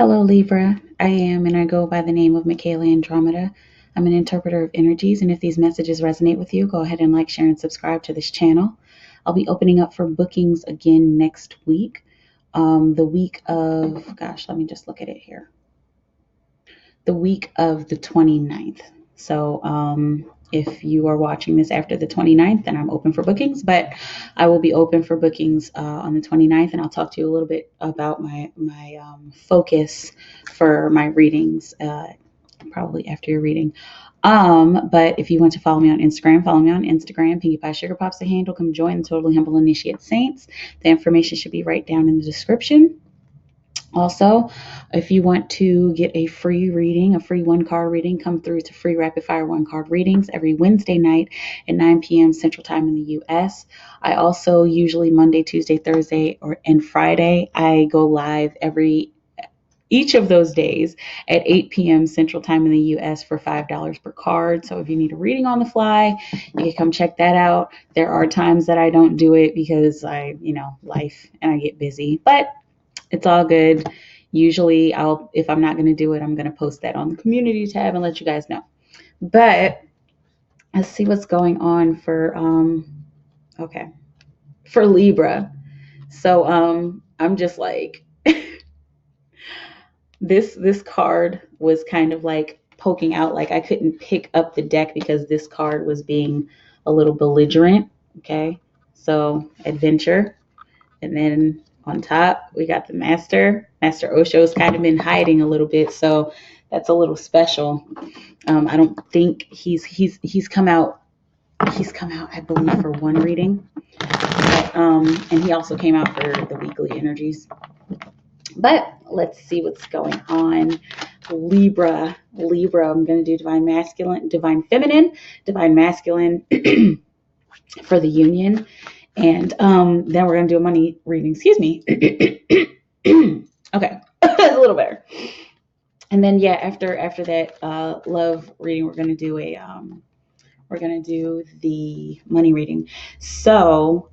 Hello, Libra. And I go by the name of MikaelaAndromeda. I'm an interpreter of energies, and if these messages resonate with you, go ahead and like, share, and subscribe to this channel. I'll be opening up for bookings again next week. The week of, let me just look at it here. The week of the 29th. So, if you are watching this after the 29th, then I'm open for bookings, but I will be open for bookings on the 29th, and I'll talk to you a little bit about my focus for my readings probably after your reading. But if you want to follow me on Instagram, Pinkie Pie Sugar Pops the handle. Come join the Totally Humble Initiate Saints. The information should be right down in the description. Also, if you want to get a free reading, a free one-card reading, come through to free rapid fire one-card readings every Wednesday night at 9 p.m. Central Time in the U.S. I also usually Monday, Tuesday, Thursday, and Friday, I go live each of those days at 8 p.m. Central Time in the U.S. for $5 per card. So if you need a reading on the fly, you can come check that out. There are times that I don't do it because life and I get busy, but it's all good. Usually if I'm not going to do it, I'm going to post that on the community tab and let you guys know. But let's see what's going on for Libra. So I'm just like this card was kind of like poking out, like I couldn't pick up the deck because this card was being a little belligerent. Okay. So adventure, and then on top, we got the Master. Master Osho's kind of been hiding a little bit, so that's a little special. I don't think he's come out. He's come out, I believe, for one reading, but, and he also came out for the weekly energies. But let's see what's going on. Libra. I'm going to do divine masculine, divine feminine, divine masculine for the union. And then we're going to do a money reading. Excuse me. Okay. That's a little better. And then, after that love reading, we're going to do the money reading. So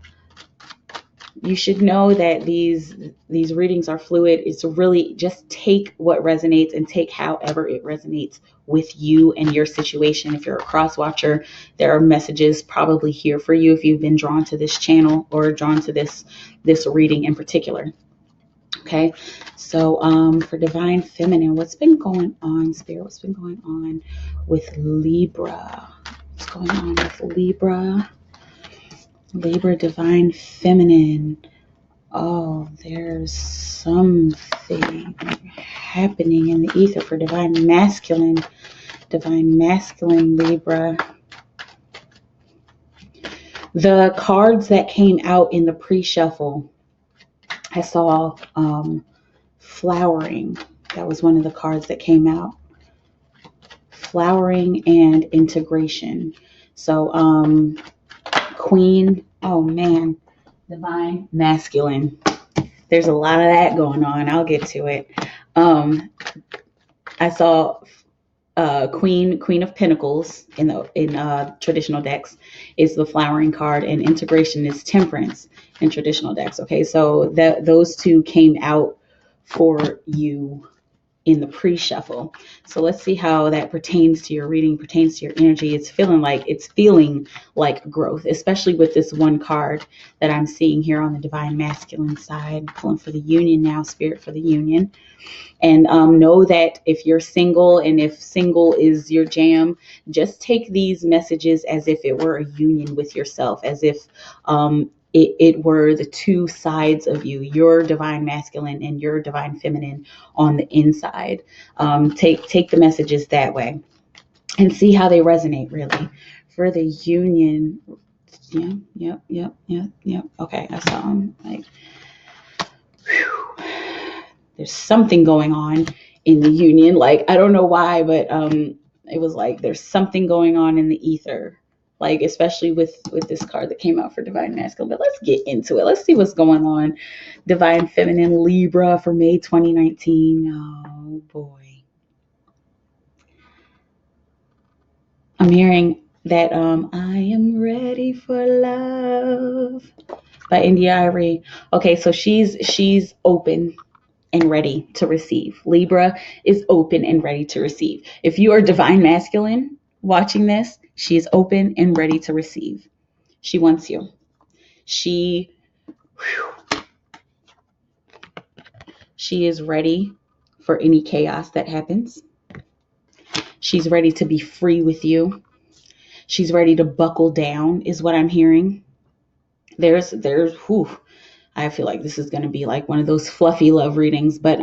you should know that these readings are fluid. It's really just take what resonates and take however it resonates with you and your situation. If you're a cross watcher, there are messages probably here for you if you've been drawn to this channel or drawn to this reading in particular. Okay, so for divine feminine, what's been going on, Spirit? What's been going on with Libra? What's going on with Libra? Libra divine feminine. Oh, there's something happening in the ether for divine masculine Libra. The cards that came out in the pre-shuffle, I saw flowering. That was one of the cards that came out. Flowering and integration. So Queen, oh man, divine masculine. There's a lot of that going on. I'll get to it. I saw Queen of Pentacles in traditional decks is the flowering card, and integration is temperance in traditional decks. Okay, so those two came out for you in the pre-shuffle. So let's see how that pertains to your reading, pertains to your energy. It's feeling like growth, especially with this one card that I'm seeing here on the divine masculine side. I'm pulling for the union now, Spirit, for the union. And know that if you're single, and if single is your jam, just take these messages as if it were a union with yourself, as if it were the two sides of you, your divine masculine and your divine feminine on the inside. Take the messages that way and see how they resonate, really. For the union, yep. Okay, I saw them. Like, whew. There's something going on in the union. Like, I don't know why, but it was like there's something going on in the ether. Like, especially with this card that came out for divine masculine. But let's get into it. Let's see what's going on. Divine feminine Libra for May 2019. Oh boy. I'm hearing that I am ready for love by India Irie. Okay, so she's open. and ready to receive. Libra is open and ready to receive. If you are divine masculine watching this, she is open and ready to receive. She wants you. She is ready for any chaos that happens. She's ready to be free with you. She's ready to buckle down, is what I'm hearing. Whew, I feel like this is going to be like one of those fluffy love readings, but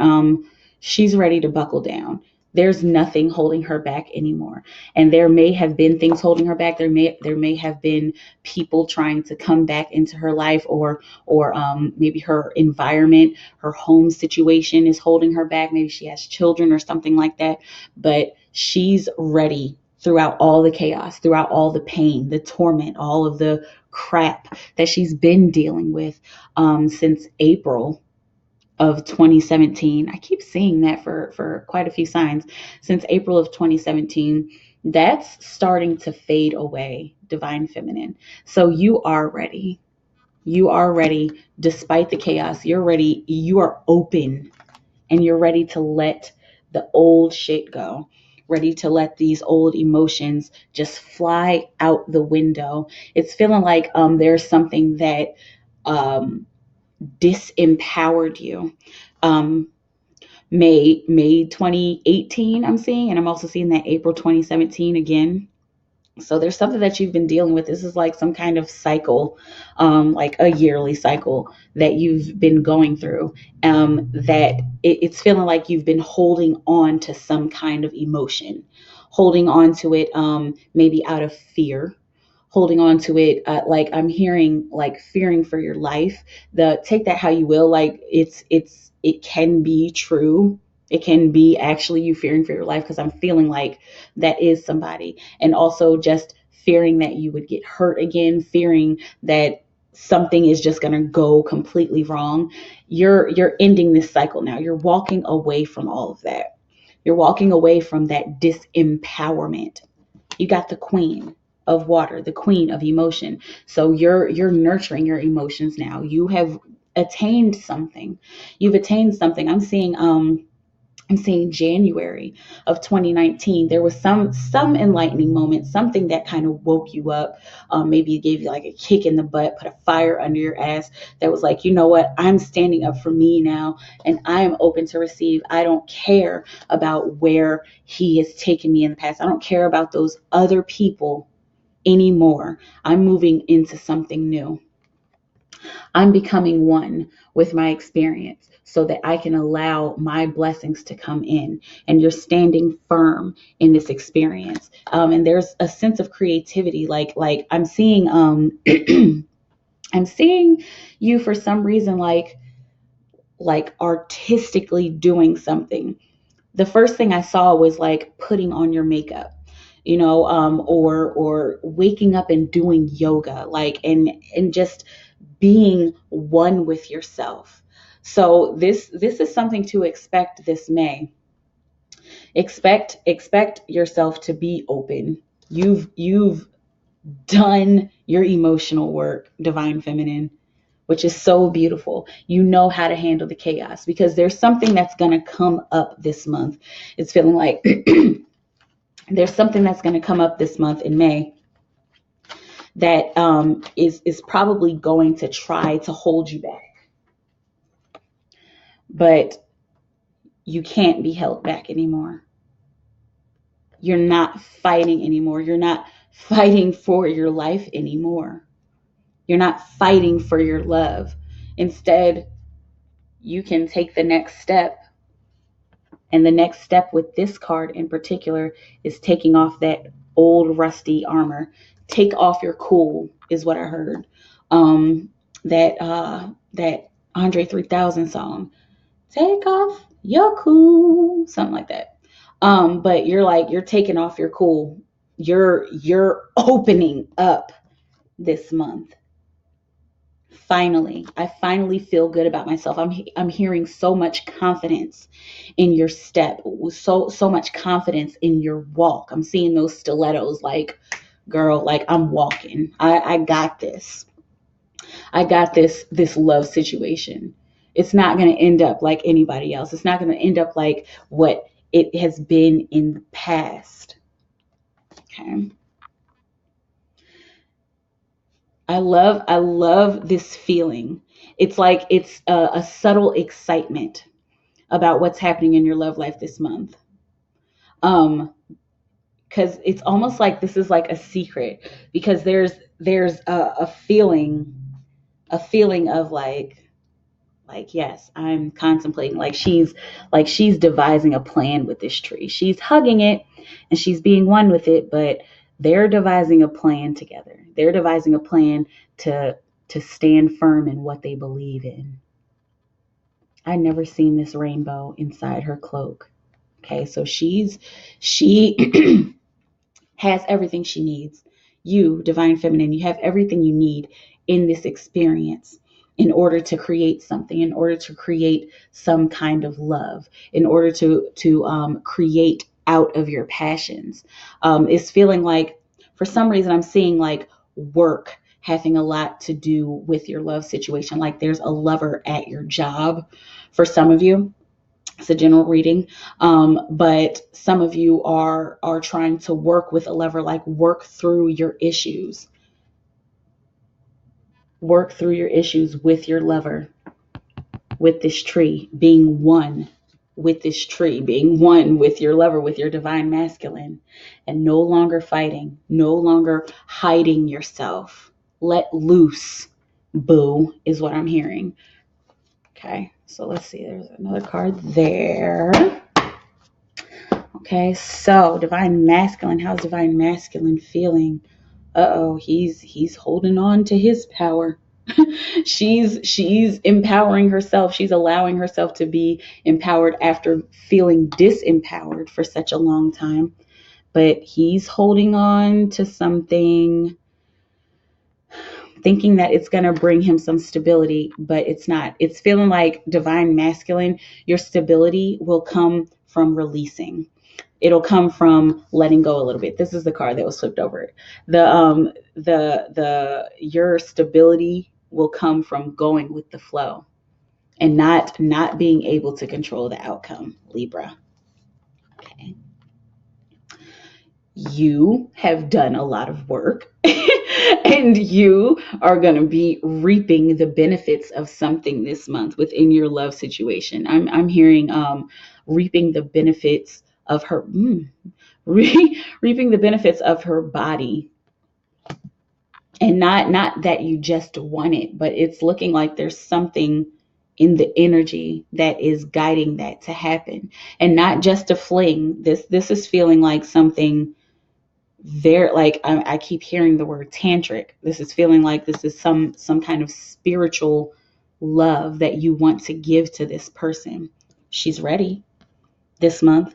she's ready to buckle down. There's nothing holding her back anymore. And there may have been things holding her back. There may have been people trying to come back into her life, or maybe her environment, her home situation is holding her back. Maybe she has children or something like that. But she's ready throughout all the chaos, throughout all the pain, the torment, all of the crap that she's been dealing with since April of 2017. I keep seeing that for quite a few signs. Since April of 2017, that's starting to fade away, divine feminine. So you are ready. You are ready despite the chaos. You're ready. You are open and you're ready to let the old shit go. Ready to let these old emotions just fly out the window. It's feeling like there's something that disempowered you. May 2018 I'm seeing, and I'm also seeing that April 2017 again. So there's something that you've been dealing with. This is like some kind of cycle, like a yearly cycle that you've been going through, that it's feeling like you've been holding on to some kind of emotion, holding on to it, maybe out of fear, holding on to it, like I'm hearing like fearing for your life. Take that how you will, like it can be true. It can be actually you fearing for your life, because I'm feeling like that is somebody. And also just fearing that you would get hurt again, fearing that something is just going to go completely wrong. You're ending this cycle now. You're walking away from all of that. You're walking away from that disempowerment. You got the queen of water, the queen of emotion. So you're nurturing your emotions now. You have attained something. You've attained something. I'm seeing January of 2019. There was some enlightening moment, something that kind of woke you up. Maybe it gave you like a kick in the butt, put a fire under your ass. That was like, you know what? I'm standing up for me now, and I am open to receive. I don't care about where he has taken me in the past. I don't care about those other people anymore. I'm moving into something new. I'm becoming one with my experience so that I can allow my blessings to come in. And you're standing firm in this experience. And there's a sense of creativity. Like I'm seeing, I'm seeing you for some reason, like artistically doing something. The first thing I saw was like putting on your makeup, or waking up and doing yoga, like, and just being one with yourself. So this is something to expect this May. Expect yourself to be open. You've done your emotional work, divine feminine, which is so beautiful. You know how to handle the chaos, because there's something that's going to come up this month. It's feeling like there's something that's going to come up this month in May that is probably going to try to hold you back. But you can't be held back anymore. You're not fighting anymore. You're not fighting for your life anymore. You're not fighting for your love. Instead, you can take the next step. And the next step with this card in particular is taking off that old rusty armor. Take off your cool is what I heard. That Andre 3000 song. Take off your cool, something like that. But you're taking off your cool. You're opening up this month. Finally, I finally feel good about myself. I'm hearing so much confidence in your step, so much confidence in your walk. I'm seeing those stilettos, like, girl, like I'm walking. I got this. I got this love situation. It's not going to end up like anybody else. It's not going to end up like what it has been in the past. Okay. I love this feeling. It's like it's a subtle excitement about what's happening in your love life this month. Um, because it's almost like this is like a secret, because there's a feeling of like, yes, I'm contemplating, like she's devising a plan with this tree. She's hugging it and she's being one with it, but they're devising a plan together. They're devising a plan to to stand firm in what they believe in. I never seen this rainbow inside her cloak. Okay, so she has everything she needs. You, divine feminine, you have everything you need in this experience in order to create something, in order to create some kind of love, in order to create out of your passions. It's feeling like, for some reason, I'm seeing like work having a lot to do with your love situation. Like there's a lover at your job for some of you. It's a general reading, but some of you are trying to work with a lover, like work through your issues with your lover, with this tree, being one with this tree, being one with your lover, with your divine masculine, and no longer fighting, no longer hiding yourself. Let loose, boo, is what I'm hearing. Okay, so let's see, there's another card there. Okay, so divine masculine, how's divine masculine feeling? Uh-oh, he's holding on to his power. She's empowering herself. She's allowing herself to be empowered after feeling disempowered for such a long time. But he's holding on to something, thinking that it's going to bring him some stability, but it's not. It's feeling like divine masculine, your stability will come from releasing. It'll come from letting go a little bit. This is the card that was flipped over. The your stability will come from going with the flow and not being able to control the outcome, Libra. Okay. You have done a lot of work and you are going to be reaping the benefits of something this month within your love situation. I'm hearing reaping the benefits of her reaping the benefits of her body, and not that you just want it, but it's looking like there's something in the energy that is guiding that to happen, and not just a fling. This is feeling like something there, like I keep hearing the word tantric. This is feeling like this is some kind of spiritual love that you want to give to this person. She's ready this month,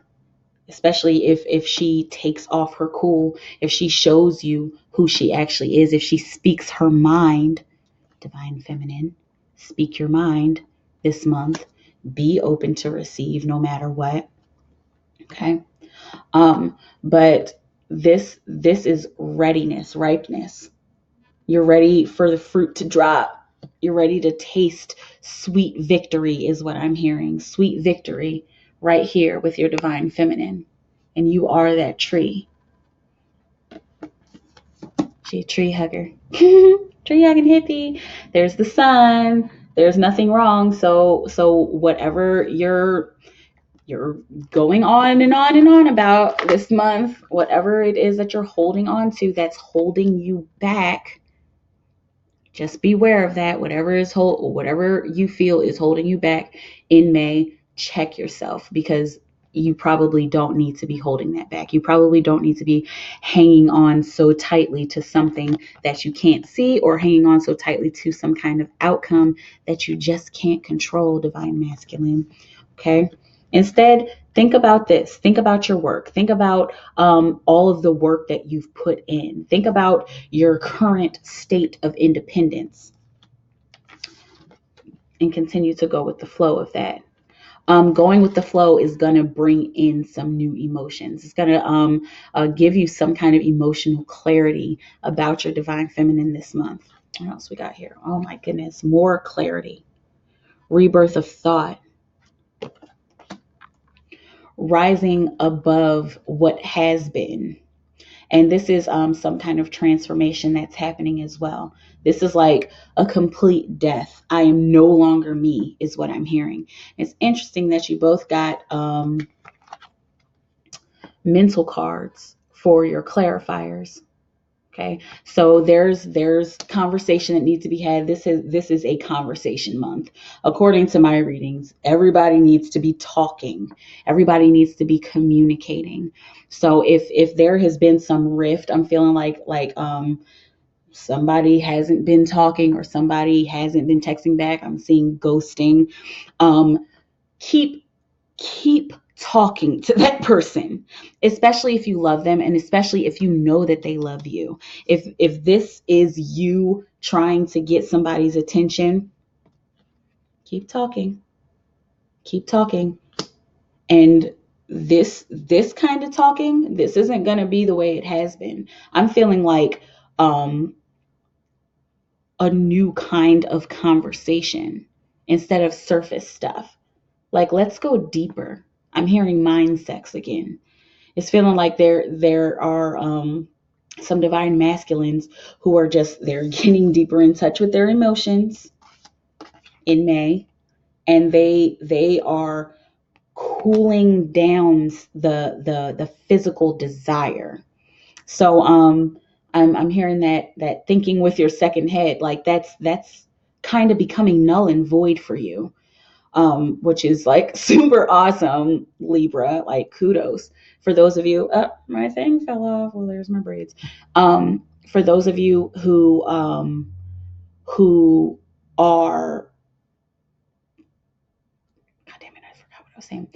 especially if she takes off her cool, if she shows you who she actually is, if she speaks her mind. Divine feminine, speak your mind this month. Be open to receive no matter what. Okay. But this is readiness, ripeness. You're ready for the fruit to drop. You're ready to taste sweet victory, is what I'm hearing. Sweet victory right here with your divine feminine. And you are that tree. She a tree hugger. Tree hugging hippie. There's the sun. There's nothing wrong. So whatever you're going on and on and on about this month, whatever it is that you're holding on to that's holding you back, just beware of that. Whatever you feel is holding you back in May, check yourself, because you probably don't need to be holding that back. You probably don't need to be hanging on so tightly to something that you can't see, or hanging on so tightly to some kind of outcome that you just can't control, divine masculine. Okay? Instead, think about this. Think about your work. Think about all of the work that you've put in. Think about your current state of independence and continue to go with the flow of that. Going with the flow is going to bring in some new emotions. It's going to give you some kind of emotional clarity about your divine feminine this month. What else we got here? Oh my goodness, more clarity. rebirth of thought, rising above what has been. And this is some kind of transformation that's happening as well. This is like a complete death. I am no longer me, is what I'm hearing. It's interesting that you both got mental cards for your clarifiers. Okay, so there's conversation that needs to be had. This is a conversation month. According to my readings, everybody needs to be talking. Everybody needs to be communicating. So if there has been some rift, I'm feeling like somebody hasn't been talking or somebody hasn't been texting back. I'm seeing ghosting. Keep keep talking to that person, especially if you love them and especially if you know that they love you. If this is you trying to get somebody's attention, keep talking. Keep talking. And this kind of talking, this isn't going to be the way it has been. I'm feeling like a new kind of conversation instead of surface stuff. Like, let's go deeper. I'm hearing mind sex again. It's feeling like there are some divine masculines who are just, they're getting deeper in touch with their emotions in May, and they are cooling down the physical desire. So I'm hearing that thinking with your second head, like that's kind of becoming null and void for you. Which is like super awesome, Libra. Like, kudos for those of you. My thing fell off. Well, there's my braids. For those of you who are, God damn it, I forgot what I was saying.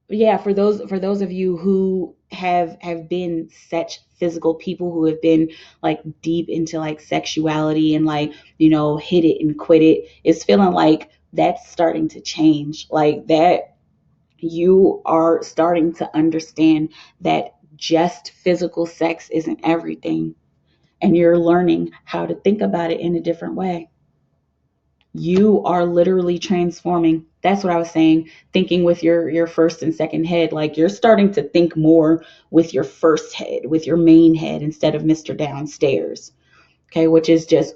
But yeah, for those of you who have been such physical people, who have been like deep into like sexuality and like, hit it and quit it, it's feeling like that's starting to change. Like that, you are starting to understand that just physical sex isn't everything, and you're learning how to think about it in a different way. You are literally transforming. That's what I was saying. Thinking with your first and second head, like you're starting to think more with your first head, with your main head, instead of Mr. Downstairs. Okay, which is just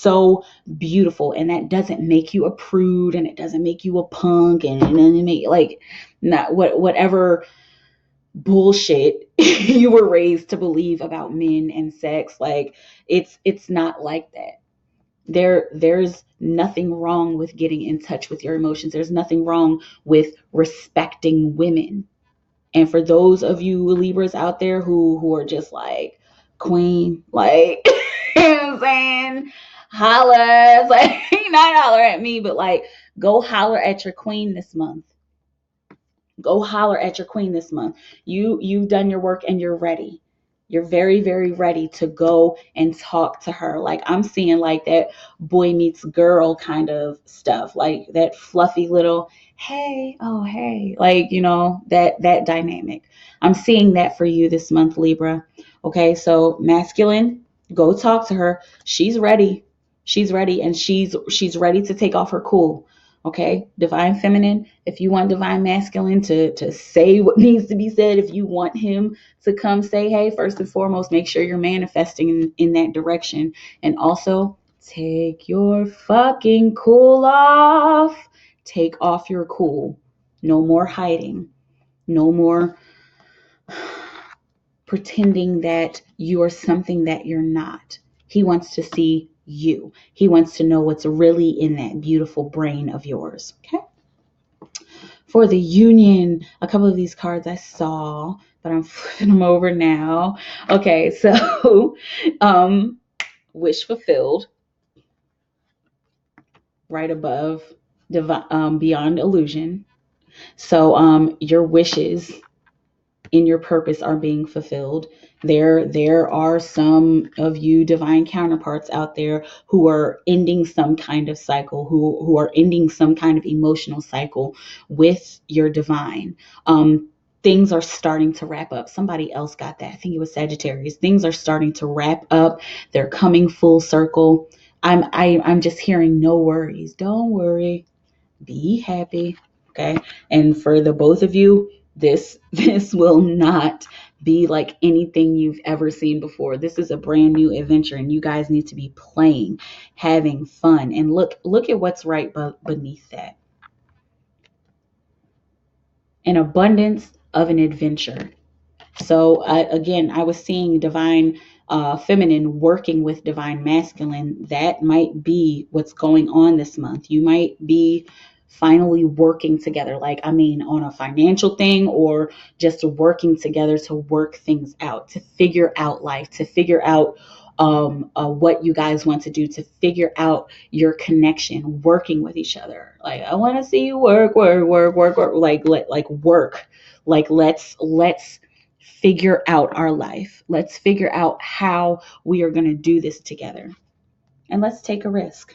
so beautiful. And that doesn't make you a prude, and it doesn't make you a punk, and it make like not whatever bullshit you were raised to believe about men and sex. Like it's not like that. There's nothing wrong with getting in touch with your emotions. There's nothing wrong with respecting women. And for those of you Libras out there who are just like, queen, like, you know what I'm saying, holla. It's like, not holler at me, but like, go holler at your queen this month. Go holler at your queen this month. You've done your work and you're ready. You're very, very ready to go and talk to her. Like, I'm seeing like that boy meets girl kind of stuff, like that fluffy little, hey, oh hey, like, that dynamic. I'm seeing that for you this month, Libra. Okay, so masculine, go talk to her. She's ready. She's ready, and she's ready to take off her cool. Okay, divine feminine, if you want divine masculine to say what needs to be said, if you want him to come say, hey, first and foremost, make sure you're manifesting in that direction. And also, take your fucking cool off. Take off your cool. No more hiding. No more pretending that you are something that you're not. He wants to see you. He wants to know what's really in that beautiful brain of yours. Okay. For the union, a couple of these cards I saw, but I'm flipping them over now. Okay, so wish fulfilled, right above beyond illusion. So your wishes in your purpose are being fulfilled. There are some of you divine counterparts out there who are ending some kind of cycle, who are ending some kind of emotional cycle with your divine. Things are starting to wrap up. Somebody else got that. I think it was Sagittarius. Things are starting to wrap up. They're coming full circle. I'm just hearing no worries. Don't worry. Be happy. Okay. And for the both of you, this will not be like anything you've ever seen before. This is a brand new adventure, and you guys need to be playing, having fun. And look at what's right beneath that. An abundance of an adventure. So again, I was seeing divine feminine working with divine masculine. That might be what's going on this month. You might be finally working together, like, I mean, on a financial thing, or just working together to work things out, to figure out life, to figure out what you guys want to do, to figure out your connection, working with each other. Like, I want to see you work, like work. Like, let's figure out our life. Let's figure out how we are going to do this together. And let's take a risk.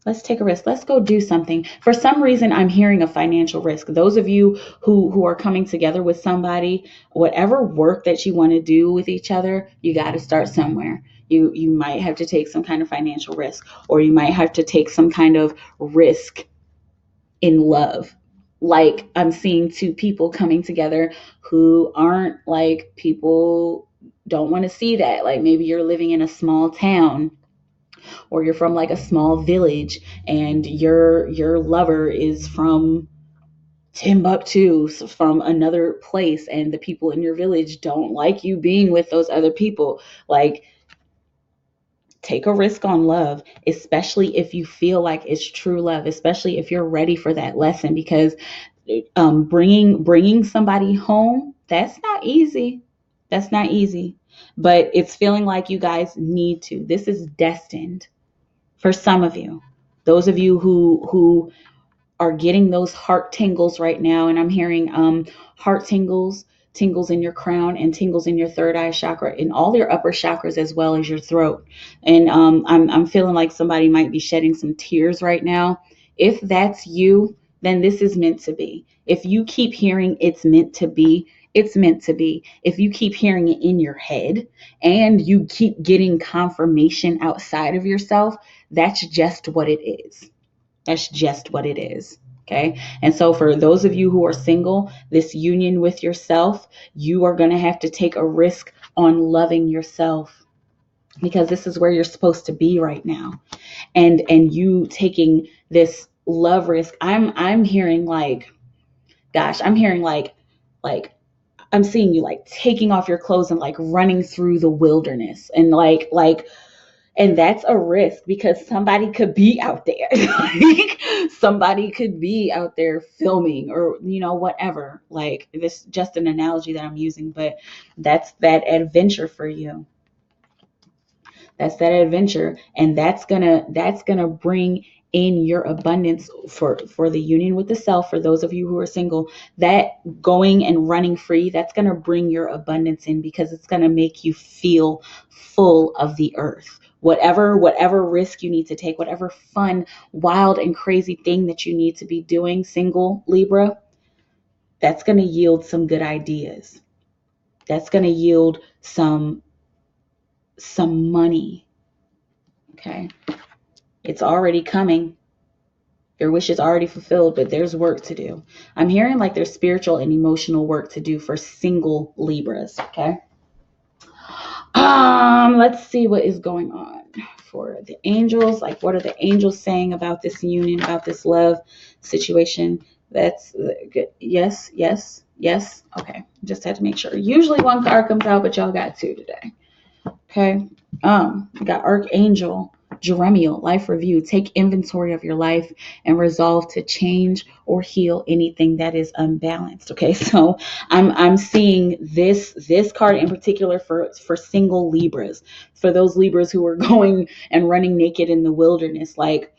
Let's take a risk. Let's go do something. For some reason, I'm hearing a financial risk. Those of you who are coming together with somebody, whatever work that you want to do with each other, you got to start somewhere. You might have to take some kind of financial risk, or you might have to take some kind of risk in love. Like, I'm seeing two people coming together who aren't, like, people don't want to see that. Like, maybe you're living in a small town, or you're from like a small village, and your lover is from Timbuktu, from another place, and the people in your village don't like you being with those other people. Like, take a risk on love, especially if you feel like it's true love, especially if you're ready for that lesson, because bringing somebody home, that's not easy. That's not easy, but it's feeling like you guys need to. This is destined for some of you. Those of you who are getting those heart tingles right now, and I'm hearing heart tingles, tingles in your crown, and tingles in your third eye chakra, and all your upper chakras, as well as your throat. And I'm feeling like somebody might be shedding some tears right now. If that's you, then this is meant to be. If you keep hearing it's meant to be, it's meant to be. If you keep hearing it in your head and you keep getting confirmation outside of yourself, that's just what it is. That's just what it is. Okay. And so for those of you who are single, this union with yourself, you are going to have to take a risk on loving yourself, because this is where you're supposed to be right now. And you taking this love risk, I'm hearing like, gosh, I'm hearing like I'm seeing you like taking off your clothes and like running through the wilderness, and like and that's a risk, because somebody could be out there. Like, somebody could be out there filming, or whatever. Like, this is just an analogy that I'm using, but that's that adventure for you. That's that adventure, and that's gonna bring in your abundance for the union with the self. For those of you who are single, that going and running free, that's gonna bring your abundance in, because it's gonna make you feel full of the earth. Whatever risk you need to take, whatever fun, wild, and crazy thing that you need to be doing, single Libra, that's gonna yield some good ideas. That's gonna yield some money. Okay. It's already coming. Your wish is already fulfilled, but there's work to do. I'm hearing like there's spiritual and emotional work to do for single Libras. Okay. Let's see what is going on for the angels. Like, what are the angels saying about this union, about this love situation? That's good. Yes, yes, yes. Okay. Just had to make sure. Usually one card comes out, but y'all got two today. Okay. We got Archangel Jeremiel, life review. Take inventory of your life and resolve to change or heal anything that is unbalanced. Okay, so I'm seeing this card in particular for single Libras, for those Libras who are going and running naked in the wilderness. Like,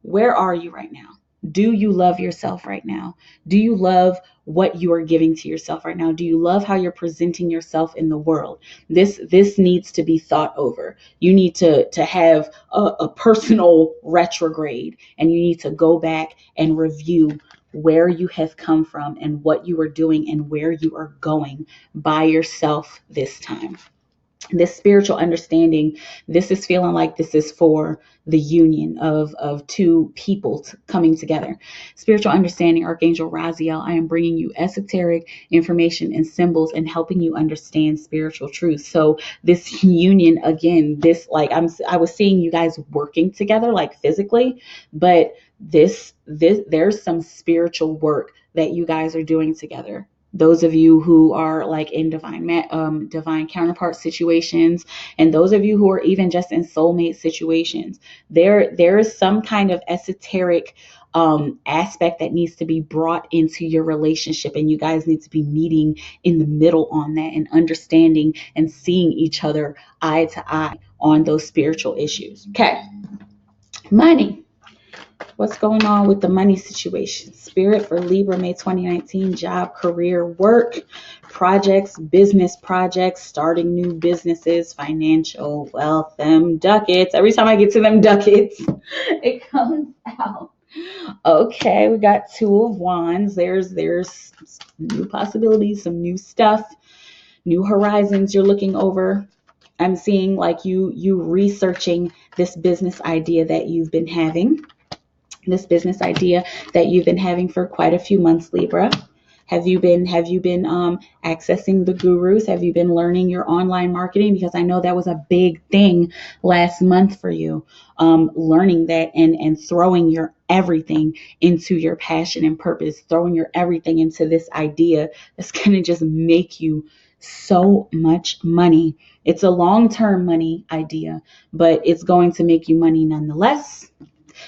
where are you right now? Do you love yourself right now? Do you love what you are giving to yourself right now? Do you love how you're presenting yourself in the world? This needs to be thought over. You need to have a personal retrograde, and you need to go back and review where you have come from and what you are doing and where you are going by yourself this time. This spiritual understanding, this is feeling like this is for the union of two people coming together. Spiritual understanding, Archangel Raziel, I am bringing you esoteric information and symbols and helping you understand spiritual truth. So this union, again, this, like, I was seeing you guys working together, like physically, but this there's some spiritual work that you guys are doing together. Those of you who are like in divine counterpart situations, and those of you who are even just in soulmate situations, there is some kind of esoteric aspect that needs to be brought into your relationship, and you guys need to be meeting in the middle on that and understanding and seeing each other eye to eye on those spiritual issues. Okay, money. What's going on with the money situation? Spirit for Libra May 2019, job, career, work, projects, business projects, starting new businesses, financial wealth, them ducats. Every time I get to them ducats, it comes out. Okay, we got Two of Wands. There's new possibilities, some new stuff, new horizons you're looking over. I'm seeing like you researching this business idea that you've been having. This business idea that you've been having for quite a few months, Libra. Have you been accessing the gurus? Have you been learning your online marketing? Because I know that was a big thing last month for you, learning that and throwing your everything into your passion and purpose, throwing your everything into this idea that's going to just make you so much money. It's a long-term money idea, but it's going to make you money nonetheless.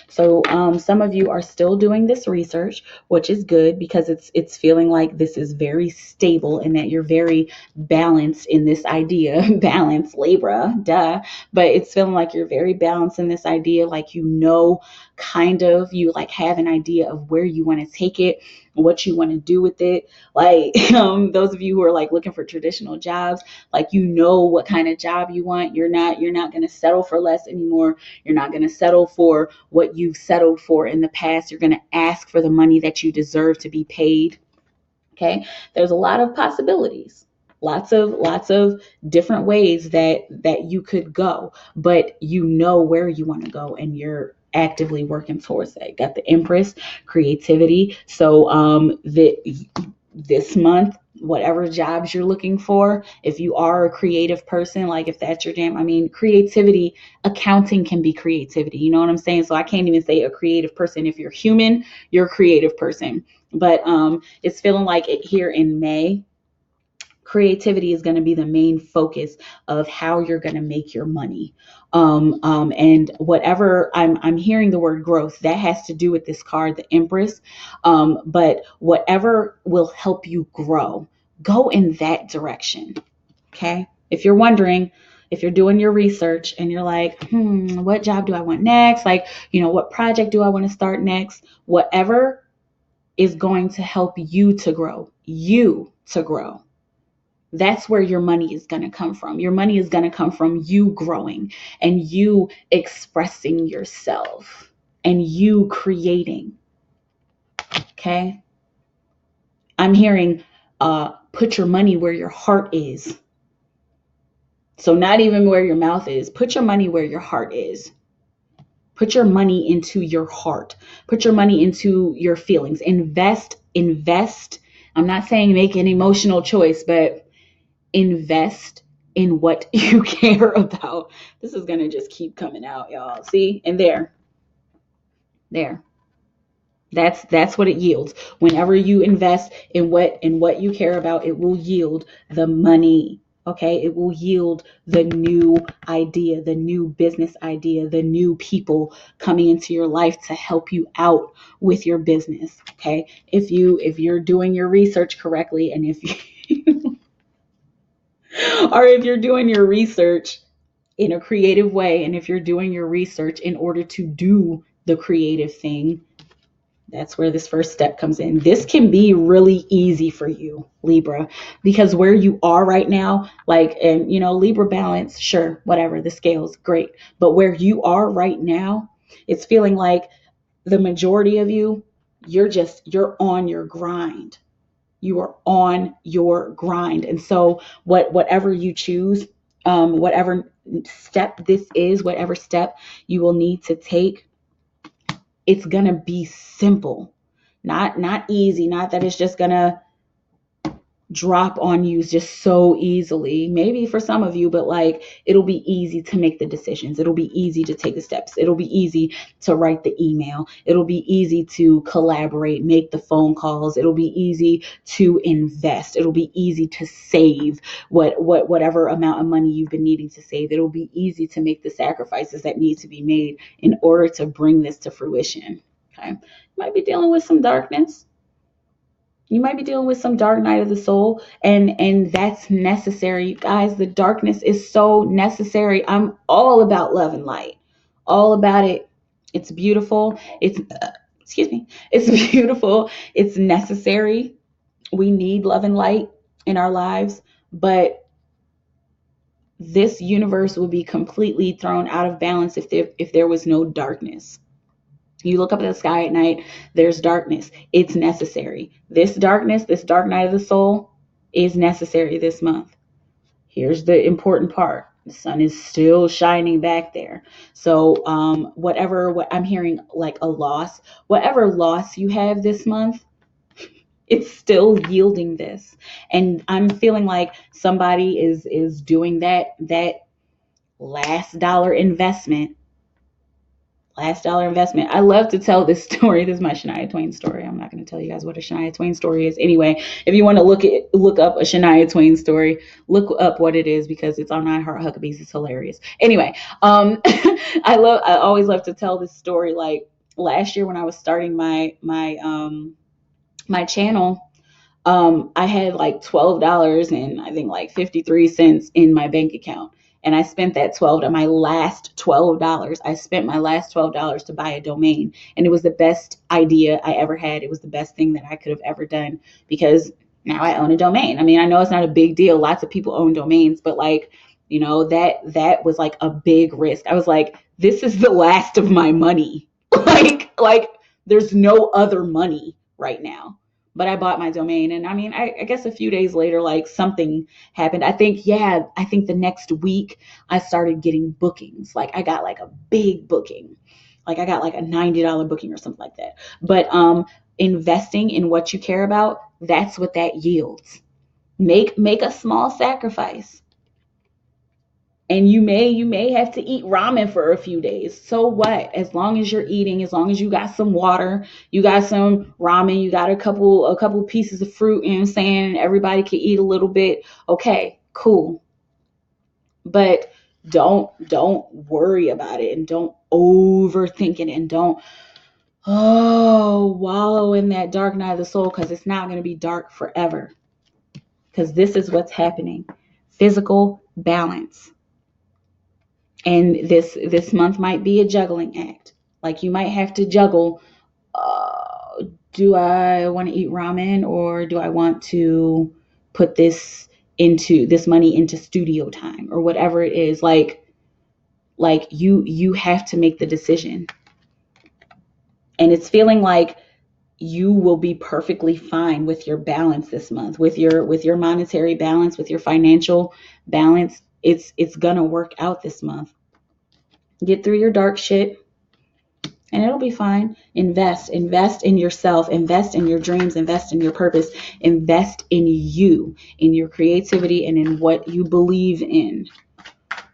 So some of you are still doing this research, which is good because it's feeling like this is very stable and that you're very balanced in this idea. Balance, Libra, duh. But it's feeling like you're very balanced in this idea, like you like have an idea of where you want to take it, what you want to do with it. Like those of you who are like looking for traditional jobs, like what kind of job you want. You're not going to settle for less anymore. You're not going to settle for what you've settled for in the past. You're going to ask for the money that you deserve to be paid. Okay, there's a lot of possibilities, lots of different ways that you could go, but you know where you want to go and you're actively working towards that. Got the Empress, creativity. So this month, whatever jobs you're looking for, if you are a creative person, like if that's your jam, I mean, creativity, accounting can be creativity. You know what I'm saying? So I can't even say a creative person. If you're human, you're a creative person. But it's feeling like it here in May, creativity is going to be the main focus of how you're going to make your money. And whatever I'm hearing the word growth, that has to do with this card, the Empress. But whatever will help you grow, go in that direction. Okay. If you're wondering, if you're doing your research and you're like, what job do I want next? Like, what project do I want to start next? Whatever is going to help you to grow, That's where your money is going to come from. Your money is going to come from you growing and you expressing yourself and you creating. Okay. I'm hearing, put your money where your heart is. So not even where your mouth is. Put your money where your heart is. Put your money into your heart. Put your money into your feelings. Invest. I'm not saying make an emotional choice, but invest in what you care about. This is going to just keep coming out, y'all. See? And there. That's what it yields. Whenever you invest in what you care about, it will yield the money. Okay, it will yield the new idea, the new business idea, the new people coming into your life to help you out with your business. Okay, if you're doing your research correctly, and if you or if you're doing your research in a creative way, and if you're doing your research in order to do the creative thing, that's where this first step comes in. This can be really easy for you, Libra, because where you are right now, like, and Libra balance, sure, whatever, the scales, great. But where you are right now, it's feeling like the majority of you, you're on your grind. You are on your grind. And so whatever you choose, whatever step this is, whatever step you will need to take, it's gonna be simple, not easy, not that it's just gonna drop on you just so easily. Maybe for some of you, but like it'll be easy to make the decisions. It'll be easy to take the steps. It'll be easy to write the email. It'll be easy to collaborate, make the phone calls. It'll be easy to invest. It'll be easy to save whatever amount of money you've been needing to save. It'll be easy to make the sacrifices that need to be made in order to bring this to fruition. Okay. You might be dealing with some darkness. You might be dealing with some dark night of the soul, and that's necessary, guys. The darkness is so necessary. I'm all about love and light, all about it. It's beautiful. It's excuse me, it's beautiful. It's necessary. We need love and light in our lives, but this universe will be completely thrown out of balance if there was no darkness. You look up at the sky at night, there's darkness. It's necessary. This darkness, this dark night of the soul, is necessary this month. Here's the important part. The sun is still shining back there. So what I'm hearing, like a loss, whatever loss you have this month, it's still yielding this. And I'm feeling like somebody is doing that last dollar investment. I love to tell this story. This is my Shania Twain story. I'm not going to tell you guys what a Shania Twain story is. Anyway, if you want to look up a Shania Twain story, look up what it is, because it's on I Heart Huckabees. It's hilarious. Anyway, I always love to tell this story. Like last year when I was starting my channel, I had like $12 and I think like 53 cents in my bank account. And I spent my last $12. I spent my last $12 to buy a domain. And it was the best idea I ever had. It was the best thing that I could have ever done, because now I own a domain. I mean, I know it's not a big deal. Lots of people own domains, but like, that was like a big risk. I was like, this is the last of my money. like there's no other money right now. But I bought my domain, and I mean, I guess a few days later, like something happened. I think the next week I started getting bookings. Like I got like a big booking. Like I got like a $90 booking or something like that. But investing in what you care about, that's what that yields. Make a small sacrifice. And you may have to eat ramen for a few days. So what? As long as you're eating, as long as you got some water, you got some ramen, you got a couple pieces of fruit, you know what I'm saying? Everybody can eat a little bit. Okay, cool. But don't worry about it, and don't overthink it, and don't wallow in that dark night of the soul, because it's not going to be dark forever. Because this is what's happening. Physical balance. And this month might be a juggling act. Like you might have to juggle, do I want to eat ramen, or do I want to put this money into studio time, or whatever it is. Like you have to make the decision. And it's feeling like you will be perfectly fine with your balance this month, with your monetary balance, with your financial balance. It's gonna work out this month. Get through your dark shit, and it'll be fine. Invest in yourself, invest in your dreams, invest in your purpose, invest in you, in your creativity, and in what you believe in.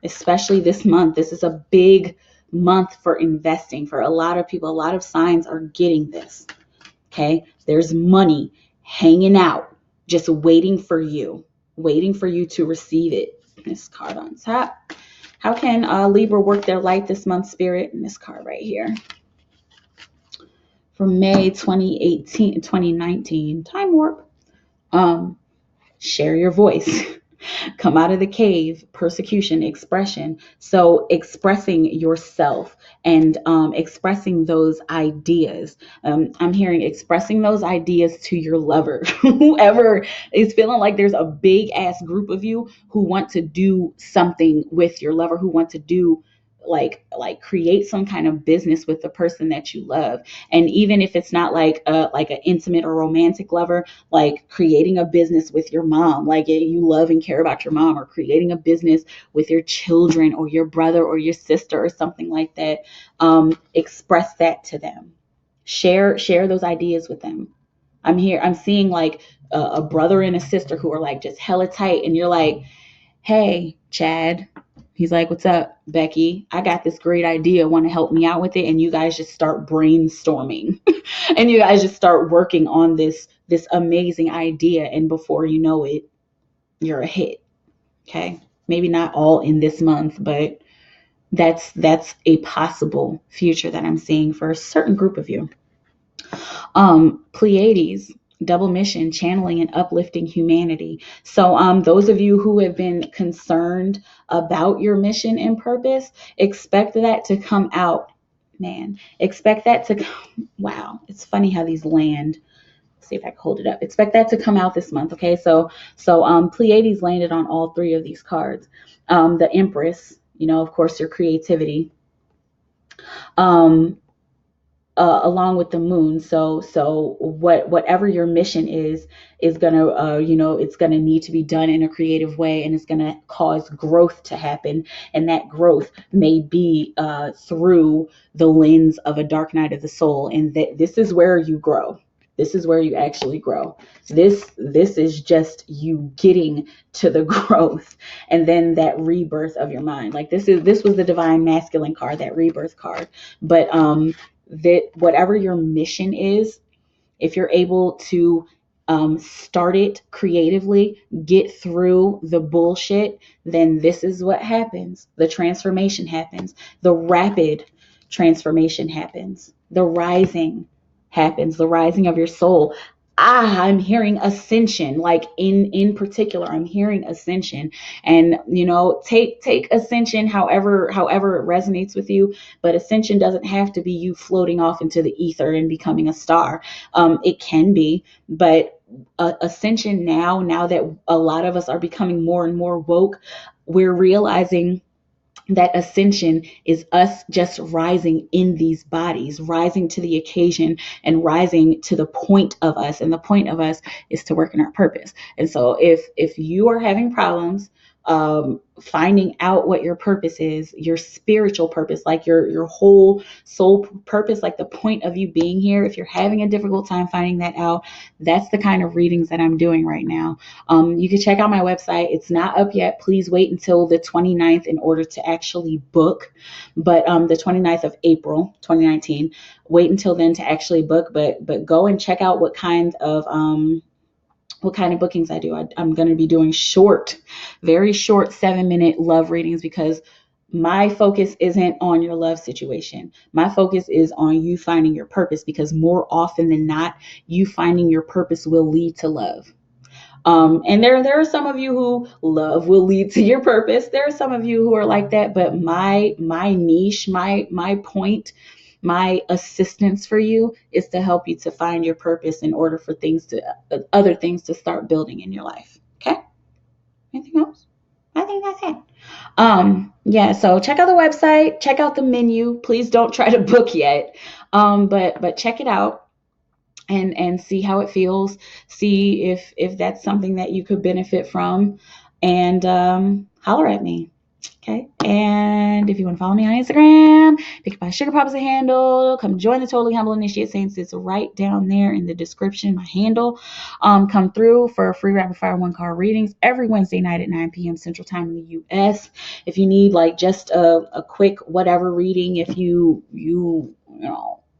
Especially this month. This is a big month for investing for a lot of people. A lot of signs are getting this. Okay? There's money hanging out, just waiting for you to receive it. This card on top. How can Libra work their light this month, Spirit? And this card right here. For May 2019, time warp. Share your voice. Come out of the cave, persecution, expression. So expressing yourself and expressing those ideas. I'm hearing expressing those ideas to your lover. Whoever is feeling like there's a big ass group of you who want to do something with your lover, who want to do like create some kind of business with the person that you love. And even if it's not like an intimate or romantic lover, like creating a business with your mom, like you love and care about your mom, or creating a business with your children or your brother or your sister or something like that. Express that to them. Share those ideas with them. I'm seeing like a brother and a sister who are like just hella tight, and you're like, hey, Chad. He's like, what's up, Becky? I got this great idea. Want to help me out with it? And you guys just start brainstorming and you guys just start working on this amazing idea. And before you know it, you're a hit. Okay. Maybe not all in this month, but that's a possible future that I'm seeing for a certain group of you. Pleiades, double mission, channeling and uplifting humanity. So those of you who have been concerned about your mission and purpose, expect that to come out. Man, expect that to come. Wow, it's funny how these land. Let's see if I can hold it up. Expect that to come out this month. Okay, so Pleiades landed on all three of these cards. The Empress, of course, your creativity. Along with the moon. So whatever your mission is gonna it's gonna need to be done in a creative way, and it's gonna cause growth to happen. And that growth may be through the lens of a dark night of the soul. And this is where you grow. This is where you actually grow. This is just you getting to the growth, and then that rebirth of your mind. Like this was the divine masculine card, that rebirth card. But that whatever your mission is, if you're able to start it creatively, get through the bullshit, then this is what happens. The transformation happens. The rapid transformation happens. The rising happens. The rising of your soul. I'm hearing ascension. Like in particular, I'm hearing ascension. And take ascension however it resonates with you. But ascension doesn't have to be you floating off into the ether and becoming a star. It can be, but ascension now that a lot of us are becoming more and more woke, we're realizing that ascension is us just rising in these bodies, rising to the occasion and rising to the point of us. And the point of us is to work in our purpose. And so if you are having problems finding out what your purpose is, your spiritual purpose, like your whole soul purpose, like the point of you being here, if you're having a difficult time finding that out, that's the kind of readings that I'm doing right now. You can check out my website. It's not up yet. Please wait until the 29th in order to actually book. But the 29th of April 2019, wait until then to actually book. But go and check out what kind of bookings I do. I'm going to be doing very short 7-minute love readings, because my focus isn't on your love situation. My focus is on you finding your purpose, because more often than not, you finding your purpose will lead to love. And there are some of you who love will lead to your purpose. There are some of you who are like that, but my niche, my point, my assistance for you is to help you to find your purpose in order for other things to start building in your life. Okay? Anything else? I think that's it. Yeah, so check out the website, check out the menu. Please don't try to book yet. But check it out and see how it feels. See if that's something that you could benefit from, and holler at me. Okay. And if you want to follow me on Instagram, pick up my Sugar Pop as a handle. Come join the Totally Humble Initiate Saints. It's right down there in the description, my handle. Come through for free rapid fire 1-card readings every Wednesday night at 9 p.m. Central Time in the U.S. If you need like just a quick whatever reading, if you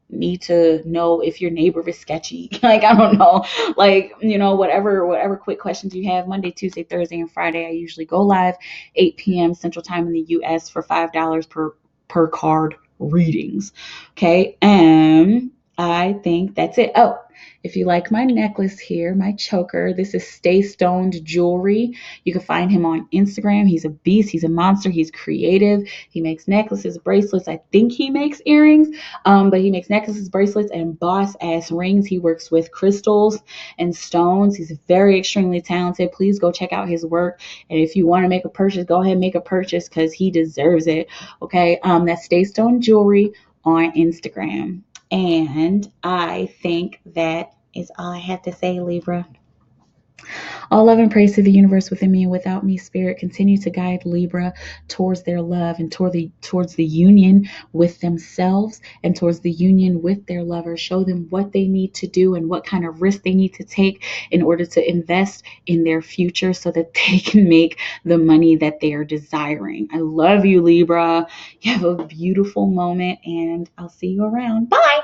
need to know if your neighbor is sketchy, like I don't know, like whatever quick questions you have, Monday, Tuesday, Thursday, and Friday I usually go live 8 p.m. Central Time in the US for $5 per card readings. Okay. And I think that's it. Oh, if you like my necklace here, my choker, this is Stay Stoned Jewelry. You can find him on Instagram. He's a beast. He's a monster. He's creative. He makes necklaces, bracelets. I think he makes earrings, but he makes necklaces, bracelets, and boss ass rings. He works with crystals and stones. He's very extremely talented. Please go check out his work. And if you want to make a purchase, go ahead and make a purchase because he deserves it. Okay. That's Stay Stoned Jewelry on Instagram. And I think that is all I have to say, Libra. All love and praise to the universe within me and without me, Spirit. Continue to guide Libra towards their love and towards the union with themselves and towards the union with their lover. Show them what they need to do and what kind of risk they need to take in order to invest in their future so that they can make the money that they are desiring. I love you, Libra. You have a beautiful moment, and I'll see you around. Bye.